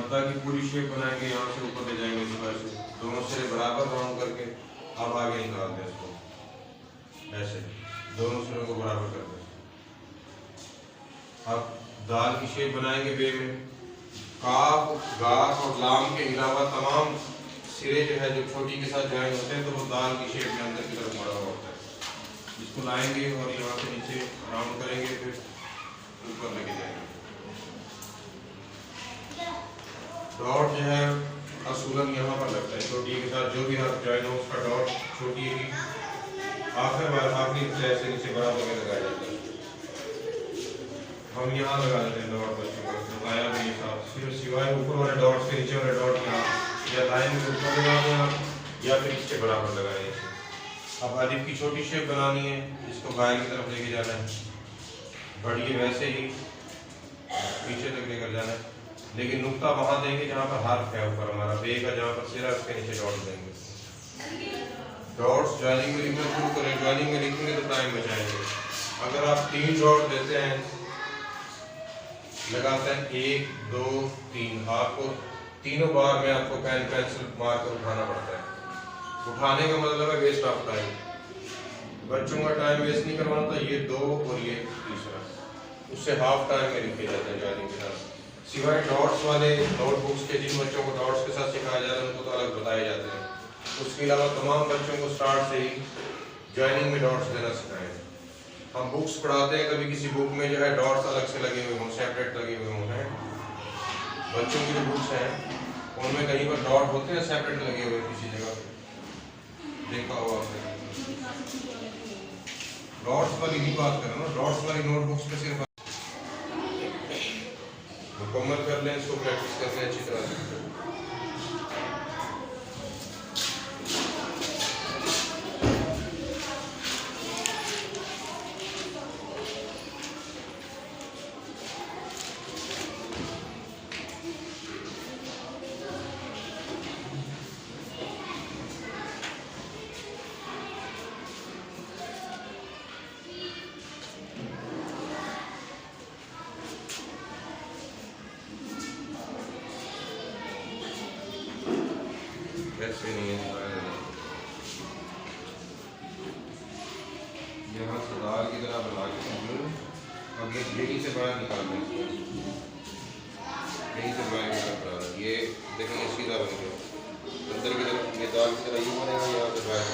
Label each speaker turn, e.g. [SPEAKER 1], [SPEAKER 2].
[SPEAKER 1] मद्दा की पूरी शेप बनाएंगे, यहाँ से ऊपर ले जाएंगे इस तरह से, दोनों सिरे बराबर राउंड करके अब आगे निकाल दें इसको, ऐसे दोनों सिरों को बराबर कर दें। अब दाल की शेप बनाएंगे बे में, काफ, गाफ और लाम के अलावा तमाम सिरे जो है जो छोटी के साथ ज्वाइन होते हैं तो वो दाल की शेप में अंदर की तरफ मुड़ा हुआ होता है। इसको लाएंगे और यहाँ से नीचे राउंड करेंगे, फिर ऊपर लेके जाएंगे। डॉट जो है असूलन यहाँ पर लगता है, छोटी के साथ जो भी हर्फ ज्वाइन हो उसका डॉट छोटी की आखिरी से ऐसे नीचे बराबर में लगाया जाता है। हम यहाँ लगा देते हैं डॉट, बच्चों को लगाया भी साथ, सिर्फ सिवाय ऊपर वाले डॉट से नीचे वाले डॉट यहाँ या लाइन के ऊपर लगा दें या फिर इसके बराबर लगाए। अब अलिफ की छोटी शेप बनानी है, इसको गाय की तरफ लेके जाना है, बढ़िए वैसे ही पीछे तक लेकर जाना है, लेकिन नुक्ता वहां देंगे जहाँ पर हर्फ है ऊपर हमारा बे का, जहाँ पर सिरा उसके नीचे डॉट देंगे। डॉट्स ज्वाइनिंग में लिखना शुरू करें, ज्वाइनिंग में लिखेंगे तो टाइम बचाएंगे। अगर आप 3 डॉट देते हैं, लगाते हैं 1 2 3, आपको तीनों बार में आपको पेन पेंसिल मार्कर उठाना पड़ता है। उठाने का मतलब है वेस्ट ऑफ टाइम, बच्चों का टाइम वेस्ट नहीं करवाना था। ये 2 और ये तीसरा, उससे हाफ टाइम में लिखे जाते हैं ज्वाइनिंग के साथ। सिवाय डॉट्स वाले नोटबुक्स के, जिन बच्चों को डॉट्स के साथ सिखाया जा रहा है उनको तो अलग बताए जाते हैं। उसके अलावा तमाम बच्चों को स्टार्ट से ही ज्वाइनिंग में डॉट्स देना सिखाएं। हम बुक्स पढ़ाते हैं, कभी किसी बुक में जो है डॉट्स अलग से लगे हुए हों, सेपरेट लगे हुए हों, हैं बच्चों की जो बुक्स हैं उनमें कहीं पर डॉट होते हैं सेपरेट लगे हुए किसी जगह पे, देखा होगा आपने। डॉट्स वाली नहीं बात कर रहा ना, डॉट्स वाली नोटबुक्स पे सिर्फ मुकम्मल कर लें, इसको प्रैक्टिस कर लें अच्छी तरह से। ऐसे नहीं है, यहाँ से दाल की तरह बना के अब ये यहीं से बाहर निकाल दें, यहीं से बाहर निकाल, ये देखेंगे सीधा बन गया, अंदर की तरफ ये दाल की तरह यूँ बनेगा, यहाँ से बाहर